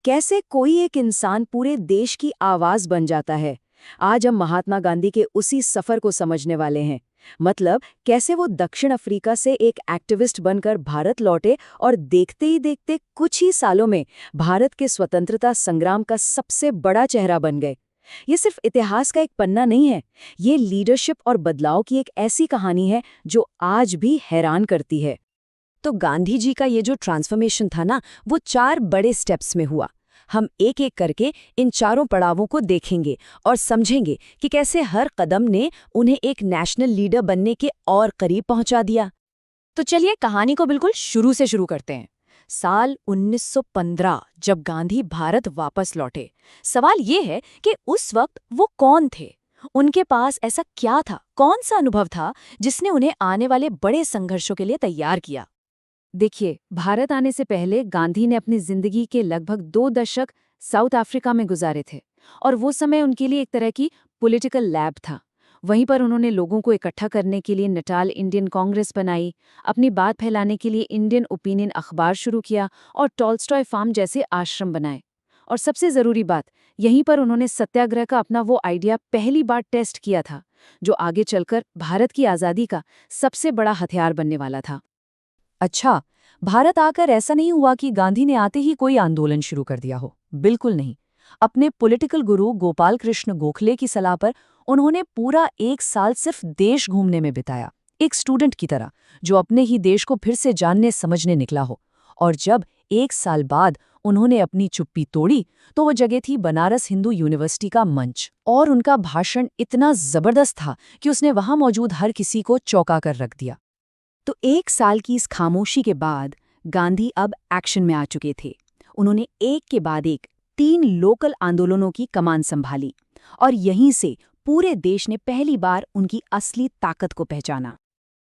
कैसे कोई एक इंसान पूरे देश की आवाज बन जाता है। आज हम महात्मा गांधी के उसी सफर को समझने वाले हैं। मतलब कैसे वो दक्षिण अफ्रीका से एक एक्टिविस्ट बनकर भारत लौटे और देखते ही देखते कुछ ही सालों में भारत के स्वतंत्रता संग्राम का सबसे बड़ा चेहरा बन गए। ये सिर्फ इतिहास का एक पन्ना नहीं है, ये लीडरशिप और बदलाव की एक ऐसी कहानी है जो आज भी हैरान करती है। तो गांधी जी का ये जो ट्रांसफॉर्मेशन था ना, वो 4 बड़े स्टेप्स में हुआ। हम एक एक करके इन चारों पड़ावों को देखेंगे और समझेंगे कि कैसे हर कदम ने उन्हें एक नेशनल लीडर बनने के और करीब पहुंचा दिया। तो चलिए कहानी को बिल्कुल शुरू से शुरू करते हैं। साल 1915 जब गांधी भारत वापस लौटे, सवाल ये है कि उस वक्त वो कौन थे, उनके पास ऐसा क्या था, कौन सा अनुभव था जिसने उन्हें आने वाले बड़े संघर्षों के लिए तैयार किया। देखिए, भारत आने से पहले गांधी ने अपनी जिंदगी के लगभग 2 दशक साउथ अफ्रीका में गुजारे थे और वो समय उनके लिए एक तरह की पॉलिटिकल लैब था। वहीं पर उन्होंने लोगों को इकट्ठा करने के लिए नटाल इंडियन कांग्रेस बनाई, अपनी बात फैलाने के लिए इंडियन ओपिनियन अखबार शुरू किया और टॉल्स्टॉय फार्म जैसे आश्रम बनाए। और सबसे ज़रूरी बात, यहीं पर उन्होंने सत्याग्रह का अपना वो आइडिया पहली बार टेस्ट किया था, जो आगे चलकर भारत की आज़ादी का सबसे बड़ा हथियार बनने वाला था। अच्छा, भारत आकर ऐसा नहीं हुआ कि गांधी ने आते ही कोई आंदोलन शुरू कर दिया हो। बिल्कुल नहीं। अपने पॉलिटिकल गुरु गोपाल कृष्ण गोखले की सलाह पर उन्होंने पूरा 1 साल सिर्फ देश घूमने में बिताया, एक स्टूडेंट की तरह जो अपने ही देश को फिर से जानने समझने निकला हो। और जब 1 साल बाद उन्होंने अपनी चुप्पी तोड़ी तो वो जगह थी बनारस हिंदू यूनिवर्सिटी का मंच। और उनका भाषण इतना जबरदस्त था कि उसने वहां मौजूद हर किसी को चौंका कर रख दिया। तो 1 साल की इस खामोशी के बाद गांधी अब एक्शन में आ चुके थे। उन्होंने एक के बाद एक 3 लोकल आंदोलनों की कमान संभाली और यहीं से पूरे देश ने पहली बार उनकी असली ताकत को पहचाना।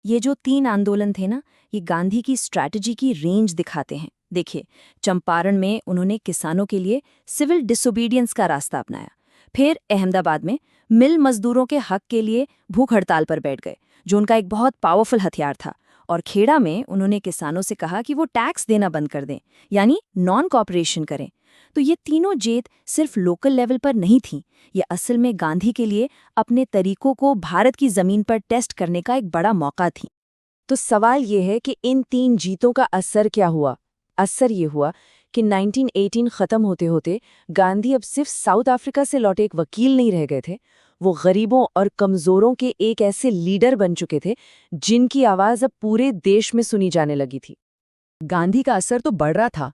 ये जो 3 आंदोलन थे ना, ये गांधी की स्ट्रैटेजी की रेंज दिखाते हैं। देखिए, चंपारण में उन्होंने किसानों के लिए सिविल डिसोबीडियंस का रास्ता अपनाया। फिर अहमदाबाद में मिल मजदूरों के हक के लिए भूख हड़ताल पर बैठ गए, जो उनका एक बहुत पावरफुल हथियार था। और खेड़ा में उन्होंने किसानों से कहा कि वो टैक्स देना बंद कर दें, यानी नॉन कॉपरेशन करें। तो ये तीनों जीत सिर्फ लोकल लेवल पर नहीं थीं, ये असल में गांधी के लिए अपने तरीकों को भारत की जमीन पर टेस्ट करने का एक बड़ा मौका थी। तो सवाल ये है कि इन 3 जीतों का असर क्या हुआ? असर ये हुआ कि 1918 खत्म होते होते गांधी अब सिर्फ साउथ अफ्रीका से लौटे एक वकील नहीं रह गए थे, वो गरीबों और कमजोरों के एक ऐसे लीडर बन चुके थे जिनकी आवाज अब पूरे देश में सुनी जाने लगी थी। गांधी का असर तो बढ़ रहा था,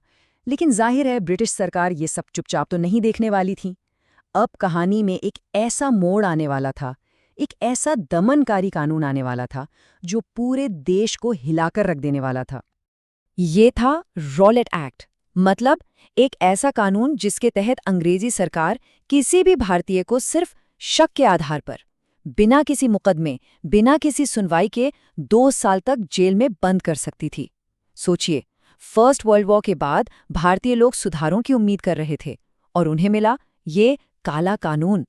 लेकिन जाहिर है ब्रिटिश सरकार ये सब चुपचाप तो नहीं देखने वाली थी। अब कहानी में एक ऐसा मोड़ आने वाला था, एक ऐसा दमनकारी कानून आने वाला था जो पूरे देश को हिलाकर रख देने वाला था। ये था रॉलेट एक्ट। मतलब एक ऐसा कानून जिसके तहत अंग्रेजी सरकार किसी भी भारतीय को सिर्फ शक के आधार पर, बिना किसी मुकदमे, बिना किसी सुनवाई के 2 साल तक जेल में बंद कर सकती थी। सोचिए, फर्स्ट वर्ल्ड वॉर के बाद भारतीय लोग सुधारों की उम्मीद कर रहे थे और उन्हें मिला ये काला कानून।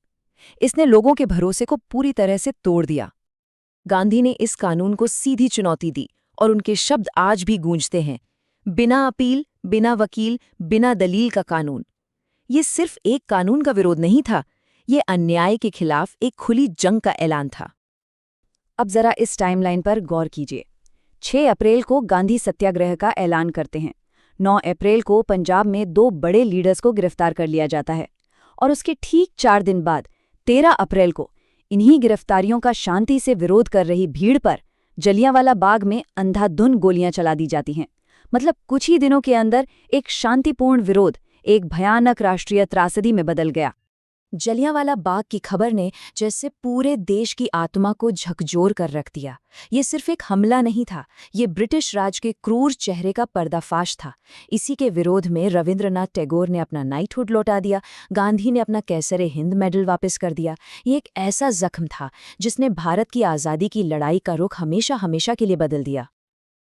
इसने लोगों के भरोसे को पूरी तरह से तोड़ दिया। गांधी ने इस कानून को सीधी चुनौती दी और उनके शब्द आज भी गूंजते हैं, बिना अपील, बिना वकील, बिना दलील का कानून। ये सिर्फ एक कानून का विरोध नहीं था, ये अन्याय के खिलाफ एक खुली जंग का ऐलान था। अब जरा इस टाइमलाइन पर गौर कीजिए। 6 अप्रैल को गांधी सत्याग्रह का ऐलान करते हैं। 9 अप्रैल को पंजाब में 2 बड़े लीडर्स को गिरफ्तार कर लिया जाता है और उसके ठीक 4 दिन बाद 13 अप्रैल को इन्हीं गिरफ्तारियों का शांति से विरोध कर रही भीड़ पर जलियांवाला बाग में अंधाधुंध गोलियां चला दी जाती हैं। मतलब कुछ ही दिनों के अंदर एक शांतिपूर्ण विरोध एक भयानक राष्ट्रीय त्रासदी में बदल गया। जलियांवाला बाग की खबर ने जैसे पूरे देश की आत्मा को झकझोर कर रख दिया। ये सिर्फ एक हमला नहीं था, ये ब्रिटिश राज के क्रूर चेहरे का पर्दाफाश था। इसी के विरोध में रविंद्रनाथ टैगोर ने अपना नाइटहुड लौटा दिया, गांधी ने अपना कैसरे हिंद मेडल वापस कर दिया। ये एक ऐसा जख्म था जिसने भारत की आज़ादी की लड़ाई का रुख हमेशा हमेशा के लिए बदल दिया।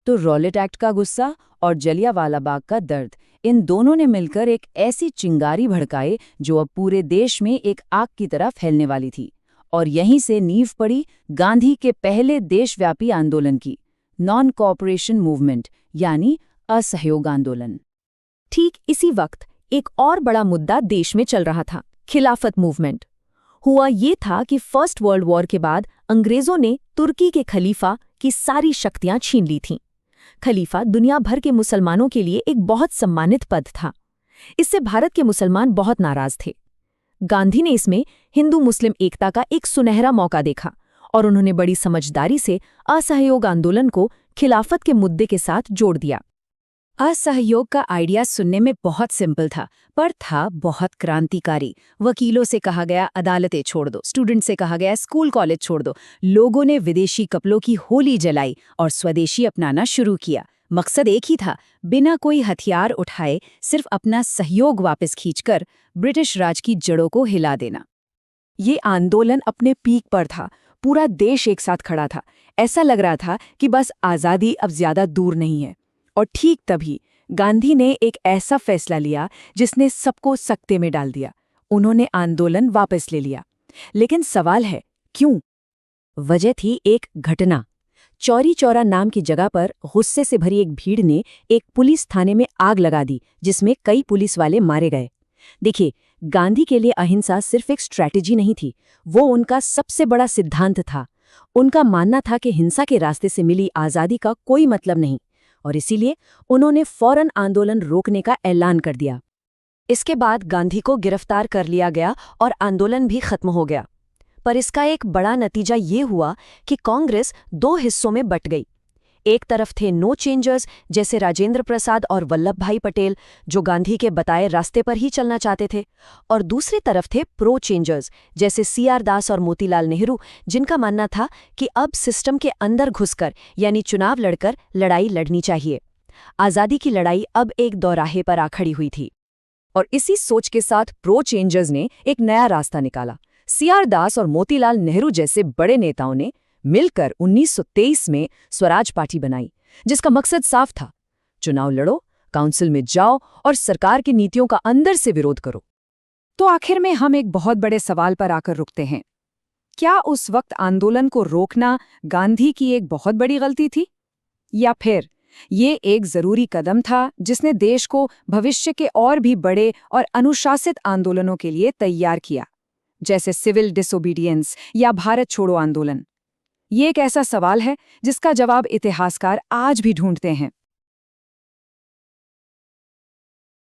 तो रॉलेट एक्ट का गुस्सा और जलियांवाला बाग का दर्द, इन दोनों ने मिलकर एक ऐसी चिंगारी भड़काई जो अब पूरे देश में एक आग की तरह फैलने वाली थी। और यहीं से नींव पड़ी गांधी के पहले देशव्यापी आंदोलन की, नॉन कोऑपरेशन मूवमेंट यानी असहयोग आंदोलन। ठीक इसी वक्त एक और बड़ा मुद्दा देश में चल रहा था, खिलाफत मूवमेंट। हुआ ये था कि फर्स्ट वर्ल्ड वॉर के बाद अंग्रेजों ने तुर्की के खलीफा की सारी शक्तियां छीन ली थीं। खलीफा दुनिया भर के मुसलमानों के लिए एक बहुत सम्मानित पद था। इससे भारत के मुसलमान बहुत नाराज थे। गांधी ने इसमें हिंदू मुस्लिम एकता का एक सुनहरा मौका देखा और उन्होंने बड़ी समझदारी से असहयोग आंदोलन को खिलाफत के मुद्दे के साथ जोड़ दिया। असहयोग का आइडिया सुनने में बहुत सिंपल था, पर था बहुत क्रांतिकारी। वकीलों से कहा गया अदालतें छोड़ दो, स्टूडेंट से कहा गया स्कूल कॉलेज छोड़ दो। लोगों ने विदेशी कपड़ों की होली जलाई और स्वदेशी अपनाना शुरू किया। मकसद एक ही था, बिना कोई हथियार उठाए सिर्फ अपना सहयोग वापस खींचकर ब्रिटिश राज की जड़ों को हिला देना। ये आंदोलन अपने पीक पर था। पूरा देश एक साथ खड़ा था। ऐसा लग रहा था कि बस आज़ादी अब ज्यादा दूर नहीं है। और ठीक तभी गांधी ने एक ऐसा फैसला लिया जिसने सबको सकते में डाल दिया। उन्होंने आंदोलन वापस ले लिया। लेकिन सवाल है, क्यों? वजह थी एक घटना। चौरी चौरा नाम की जगह पर गुस्से से भरी एक भीड़ ने एक पुलिस थाने में आग लगा दी, जिसमें कई पुलिस वाले मारे गए। देखिए, गांधी के लिए अहिंसा सिर्फ एक स्ट्रैटेजी नहीं थी, वो उनका सबसे बड़ा सिद्धांत था। उनका मानना था कि हिंसा के रास्ते से मिली आज़ादी का कोई मतलब नहीं, और इसीलिए उन्होंने फौरन आंदोलन रोकने का ऐलान कर दिया। इसके बाद गांधी को गिरफ्तार कर लिया गया और आंदोलन भी खत्म हो गया। पर इसका एक बड़ा नतीजा ये हुआ कि कांग्रेस दो हिस्सों में बट गई। एक तरफ थे नो चेंजर्स जैसे राजेंद्र प्रसाद और वल्लभ भाई पटेल, जो गांधी के बताए रास्ते पर ही चलना चाहते थे, और दूसरी तरफ थे प्रो चेंजर्स जैसे CR दास और मोतीलाल नेहरू, जिनका मानना था कि अब सिस्टम के अंदर घुसकर यानी चुनाव लड़कर लड़ाई लड़नी चाहिए। आज़ादी की लड़ाई अब एक दौराहे पर आ खड़ी हुई थी। और इसी सोच के साथ प्रो चेंजर्स ने एक नया रास्ता निकाला। CR दास और मोतीलाल नेहरू जैसे बड़े नेताओं ने मिलकर 1923 में स्वराज पार्टी बनाई, जिसका मकसद साफ था, चुनाव लड़ो, काउंसिल में जाओ और सरकार की नीतियों का अंदर से विरोध करो। तो आखिर में हम एक बहुत बड़े सवाल पर आकर रुकते हैं। क्या उस वक्त आंदोलन को रोकना गांधी की एक बहुत बड़ी गलती थी, या फिर ये एक जरूरी कदम था जिसने देश को भविष्य के और भी बड़े और अनुशासित आंदोलनों के लिए तैयार किया, जैसे सिविल डिसोबीडियंस या भारत छोड़ो आंदोलन? ये एक ऐसा सवाल है जिसका जवाब इतिहासकार आज भी ढूंढते हैं।